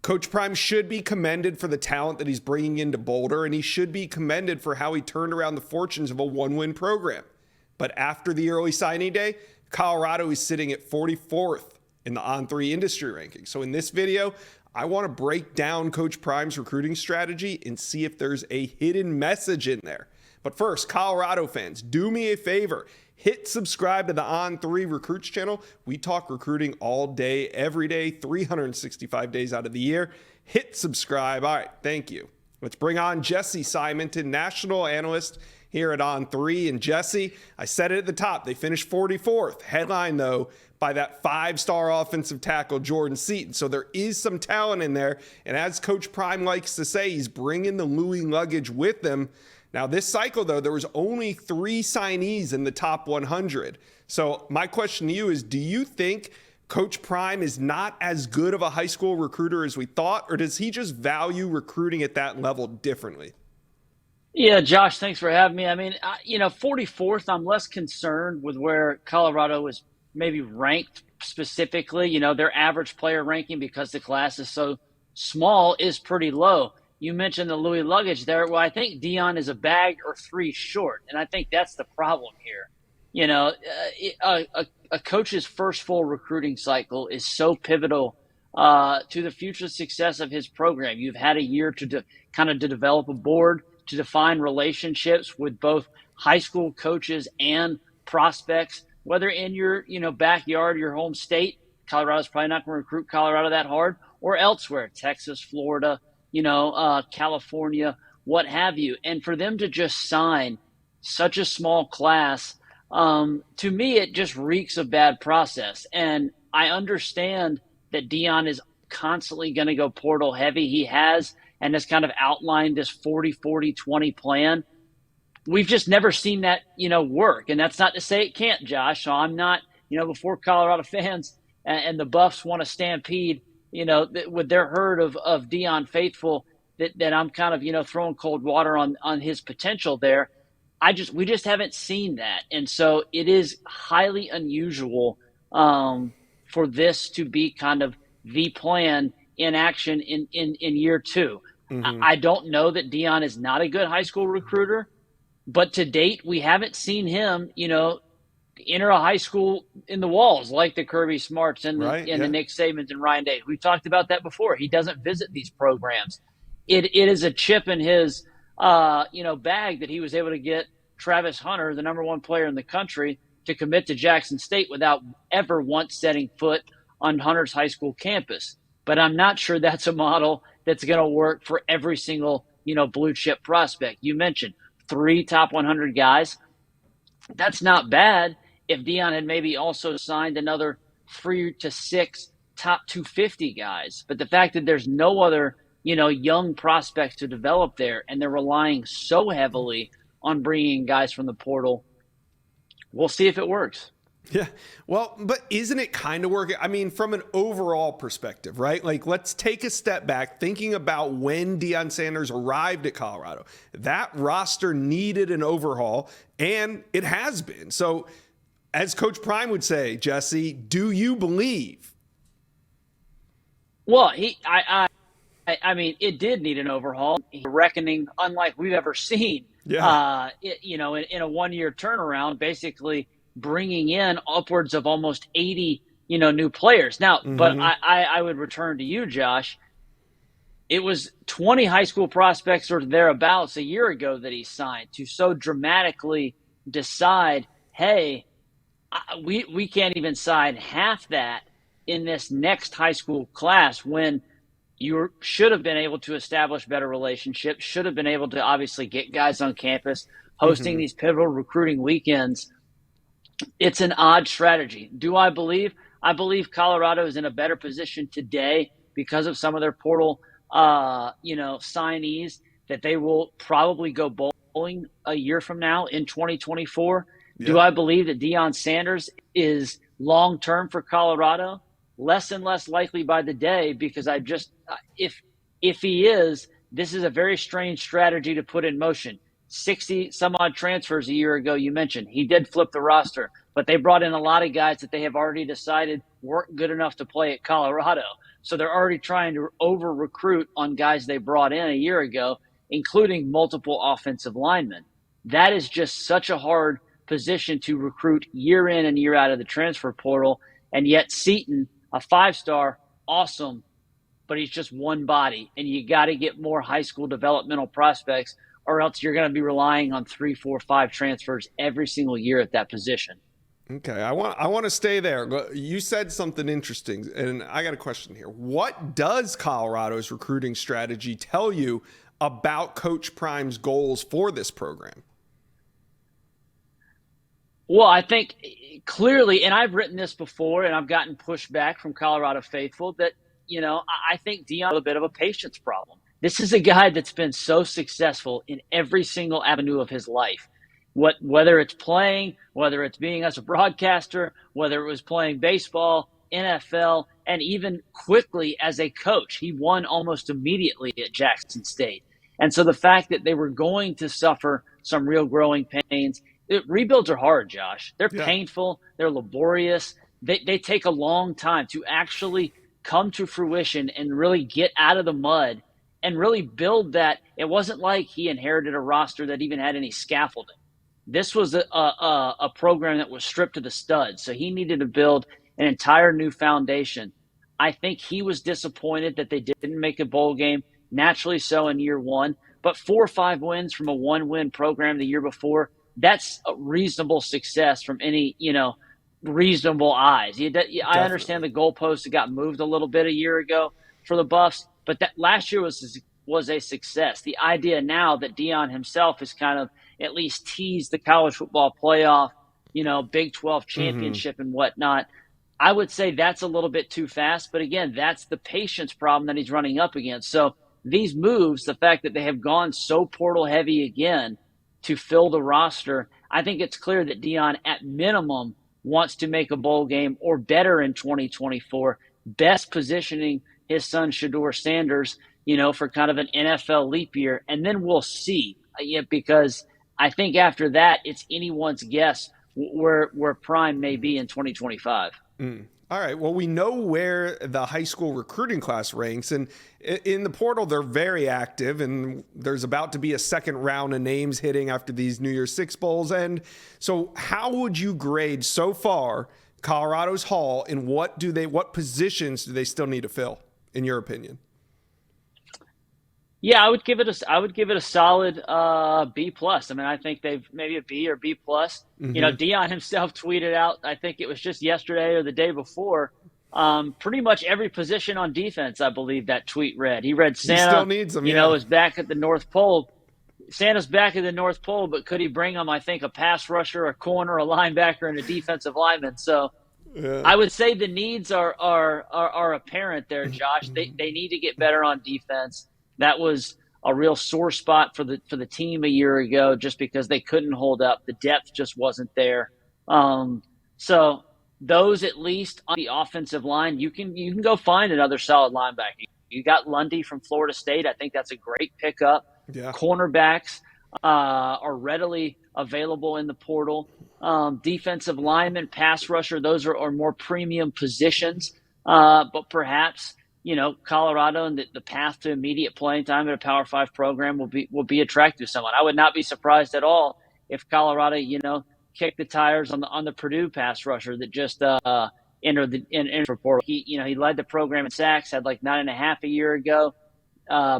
Coach Prime should be commended for the talent that he's bringing into Boulder, and he should be commended for how he turned around the fortunes of a one-win program. But after the early signing day, Colorado is sitting at 44th in the On3 industry ranking. So in this video, I want to break down Coach Prime's recruiting strategy and see if there's a hidden message in there. But first, Colorado fans, do me a favor. Hit subscribe to the On3 Recruits channel. We talk recruiting all day, every day, 365 days out of the year. Hit subscribe. All right, thank you. Let's bring on Jesse Simonton, national analyst here at On3. And Jesse, I said it at the top, they finished 44th. Headline, though, by that five-star offensive tackle, Jordan Seaton. So there is some talent in there. And as Coach Prime likes to say, he's bringing the Louis luggage with him. Now, this cycle, though, there was only 3 signees in the top 100. So my question to you is, do you think Coach Prime is not as good of a high school recruiter as we thought, or does he just value recruiting at that level differently? Yeah, Josh, thanks for having me. I mean, 44th, I'm less concerned with where Colorado is maybe ranked specifically. Their average player ranking, because the class is so small, is pretty low. You mentioned the Louis luggage there. Well, I think Deion is a bag or 3 short, and I think that's the problem here. A coach's first full recruiting cycle is so pivotal to the future success of his program. You've had a year to develop a board, to define relationships with both high school coaches and prospects, whether in your backyard, your home state. Colorado's probably not going to recruit Colorado that hard, or elsewhere, Texas, Florida, California, what have you. And for them to just sign such a small class, to me, it just reeks of bad process. And I understand that Deion is constantly going to go portal heavy. He has, and has kind of outlined this 40-40-20 plan. We've just never seen that, work. And that's not to say it can't, Josh. So I'm not, before Colorado fans and the Buffs want to stampede, with their herd of Deion faithful, that I'm kind of, throwing cold water on his potential there. We just haven't seen that. And so it is highly unusual for this to be kind of the plan in action in year 2. Mm-hmm. I don't know that Deion is not a good high school recruiter, but to date, we haven't seen him, enter a high school in the walls like the Kirby Smarts and the Nick Sabans and Ryan Day. We've talked about that before. He doesn't visit these programs. It is a chip in his bag that he was able to get Travis Hunter, the number 1 player in the country, to commit to Jackson State without ever once setting foot on Hunter's high school campus. But I'm not sure that's a model that's going to work for every single blue chip prospect. You mentioned 3 top 100 guys. That's not bad. If Deion had maybe also signed another 3 to 6 top 250 guys. But the fact that there's no other, young prospects to develop there, and they're relying so heavily on bringing guys from the portal, we'll see if it works. Yeah. Well, but isn't it kind of working? I mean, from an overall perspective, right? Like, let's take a step back, thinking about when Deion Sanders arrived at Colorado. That roster needed an overhaul, and it has been. So, as Coach Prime would say, Jesse, do you believe? Well, I mean, it did need an overhaul. A reckoning unlike we've ever seen. Yeah. In a 1-year turnaround, basically bringing in upwards of almost 80, new players. Now, mm-hmm. But I would return to you, Josh. It was 20 high school prospects or thereabouts a year ago that he signed to so dramatically decide, hey, we can't even sign half that in this next high school class, when you should have been able to establish better relationships, should have been able to obviously get guys on campus, hosting mm-hmm. these pivotal recruiting weekends. It's an odd strategy. Do I believe? I believe Colorado is in a better position today because of some of their portal, signees, that they will probably go bowling a year from now in 2024. Yeah. Do I believe that Deion Sanders is long-term for Colorado? Less and less likely by the day, because if he is, this is a very strange strategy to put in motion. 60 some odd transfers a year ago, you mentioned. He did flip the roster, but they brought in a lot of guys that they have already decided weren't good enough to play at Colorado. So they're already trying to over-recruit on guys they brought in a year ago, including multiple offensive linemen. That is just such a hard position to recruit year in and year out of the transfer portal. And yet Seton, a 5-star, awesome, but he's just one body. And you got to get more high school developmental prospects, or else you're going to be relying on 3, 4, 5 transfers every single year at that position. Okay, I want to stay there. You said something interesting, and I got a question here. What does Colorado's recruiting strategy tell you about Coach Prime's goals for this program? Well, I think clearly, and I've written this before, and I've gotten pushback from Colorado faithful that, I think Deion has a bit of a patience problem. This is a guy that's been so successful in every single avenue of his life. Whether it's playing, whether it's being as a broadcaster, whether it was playing baseball, NFL, and even quickly as a coach. He won almost immediately at Jackson State. And so the fact that they were going to suffer some real growing pains, rebuilds are hard, Josh. They're painful. They're laborious. They take a long time to actually come to fruition and really get out of the mud and really build that. It wasn't like he inherited a roster that even had any scaffolding. This was a program that was stripped to the studs, so he needed to build an entire new foundation. I think he was disappointed that they didn't make a bowl game, naturally so in year one, but 4 or 5 wins from a 1-win program the year before, that's a reasonable success from any, reasonable eyes. I understand the goalposts got moved a little bit a year ago for the Buffs, but that last year was a success. The idea now that Deion himself has kind of at least teased the college football playoff, Big 12 championship and whatnot, I would say that's a little bit too fast. But again, that's the patience problem that he's running up against. So these moves, the fact that they have gone so portal heavy again to fill the roster, I think it's clear that Deion at minimum wants to make a bowl game or better in 2024, best positioning his son Shedeur Sanders, for kind of an NFL leap year. And then we'll see, because I think after that, it's anyone's guess where Prime may be in 2025. All right. Well, we know where the high school recruiting class ranks, and in the portal, they're very active, and there's about to be a second round of names hitting after these New Year's Six Bowls. And so how would you grade so far Colorado's haul, and what positions do they still need to fill, in your opinion? Yeah, I would give it a solid B plus. I mean, I think they've maybe a B or B plus. Deion himself tweeted out, I think it was just yesterday or the day before, pretty much every position on defense. I believe that tweet read. He read Santa. He still needs them. Is back at the North Pole. Santa's back at the North Pole, but could he bring him? I think a pass rusher, a corner, a linebacker, and a defensive lineman. So. Yeah. I would say the needs are apparent there, Josh. They need to get better on defense. That was a real sore spot for the team a year ago, just because they couldn't hold up. The depth just wasn't there. So those, at least on the offensive line, you can go find another solid linebacker. You got Lundy from Florida State. I think that's a great pickup. Yeah. Cornerbacks are readily available in the portal. Defensive lineman, pass rusher, those are more premium positions. But perhaps, Colorado and the path to immediate playing time at a Power 5 program will be attractive to someone. I would not be surprised at all if Colorado, kicked the tires on the Purdue pass rusher that just entered the portal. He led the program in sacks, had like 9.5 a year ago.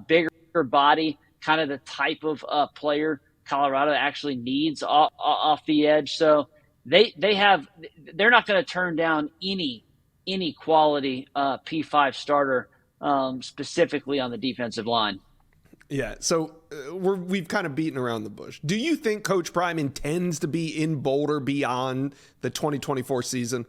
Bigger body, kind of the type of player Colorado actually needs off the edge. So they're not going to turn down any quality P5 starter, specifically on the defensive line. Yeah, so we've kind of beaten around the bush. Do you think Coach Prime intends to be in Boulder beyond the 2024 season?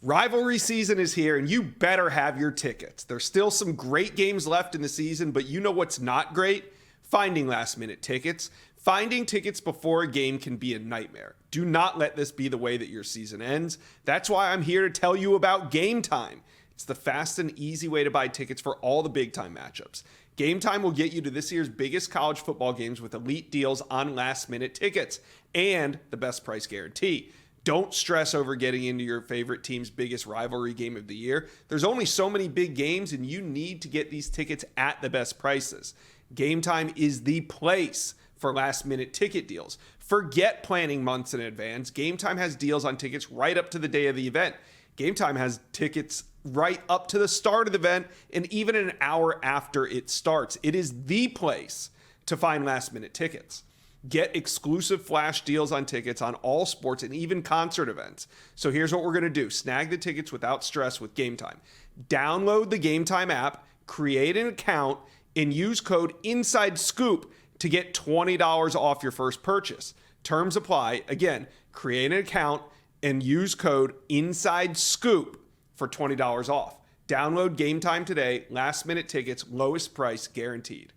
Rivalry season is here, and you better have your tickets. There's still some great games left in the season, but you know what's not great? Finding last-minute tickets. Finding tickets before a game can be a nightmare. Do not let this be the way that your season ends. That's why I'm here to tell you about Game Time. It's the fast and easy way to buy tickets for all the big-time matchups. Game Time will get you to this year's biggest college football games with elite deals on last-minute tickets and the best price guarantee. Don't stress over getting into your favorite team's biggest rivalry game of the year. There's only so many big games, and you need to get these tickets at the best prices. Game Time is the place for last-minute ticket deals. Forget planning months in advance. Game Time has deals on tickets right up to the day of the event. Game Time has tickets right up to the start of the event and even an hour after it starts. It is the place to find last-minute tickets. Get exclusive flash deals on tickets on all sports and even concert events. So here's what we're going to do. Snag the tickets without stress with Game Time. Download the Game Time app, create an account, and use code INSIDESCOOP to get $20 off your first purchase. Terms apply. Again, create an account and use code INSIDESCOOP for $20 off. Download Game Time today. Last minute tickets, lowest price guaranteed.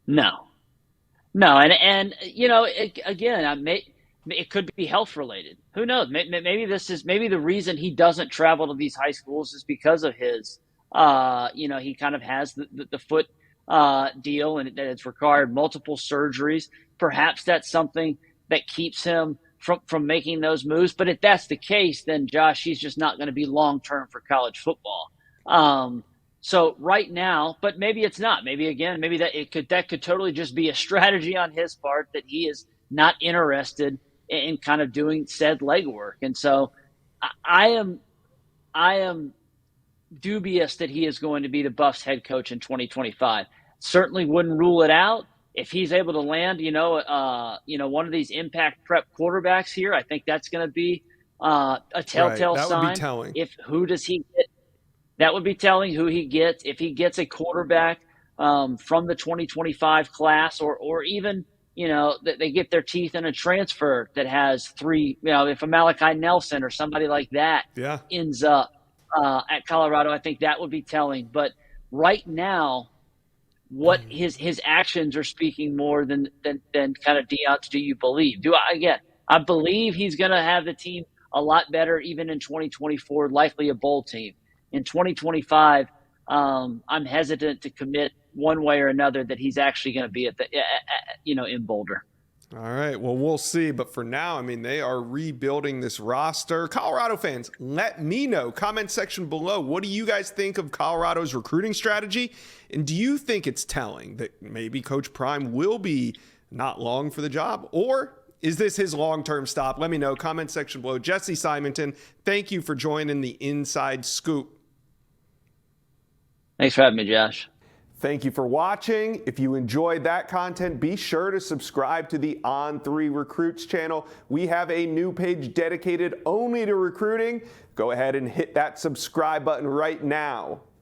No, and you know, it could be health related. Who knows? Maybe the reason he doesn't travel to these high schools is because of his, he kind of has the foot deal, and that it's required multiple surgeries. Perhaps that's something that keeps him from making those moves. But if that's the case, then Josh, he's just not going to be long term for college football. So right now, but maybe it's not. Maybe that could totally just be a strategy on his part that he is not interested in kind of doing said legwork. And so I am dubious that he is going to be the Buffs head coach in 2025. Certainly wouldn't rule it out if he's able to land, one of these impact prep quarterbacks here. I think that's going to be a telltale sign. That would be telling. Who does he get? That would be telling who he gets. If he gets a quarterback from the 2025 class, or even, they get their teeth in a transfer that has three, if a Malachi Nelson or somebody like that ends up at Colorado, I think that would be telling. But right now, what his actions are speaking more than kind of Deion's do you believe? I believe he's going to have the team a lot better even in 2024, likely a bowl team. In 2025, I'm hesitant to commit one way or another that he's actually going to be in Boulder. All right, well, we'll see. But for now, they are rebuilding this roster. Colorado fans, let me know. Comment section below. What do you guys think of Colorado's recruiting strategy? And do you think it's telling that maybe Coach Prime will be not long for the job? Or is this his long-term stop? Let me know. Comment section below. Jesse Simonton, thank you for joining the Inside Scoop. Thanks for having me, Josh. Thank you for watching. If you enjoyed that content, be sure to subscribe to the On3 Recruits channel. We have a new page dedicated only to recruiting. Go ahead and hit that subscribe button right now.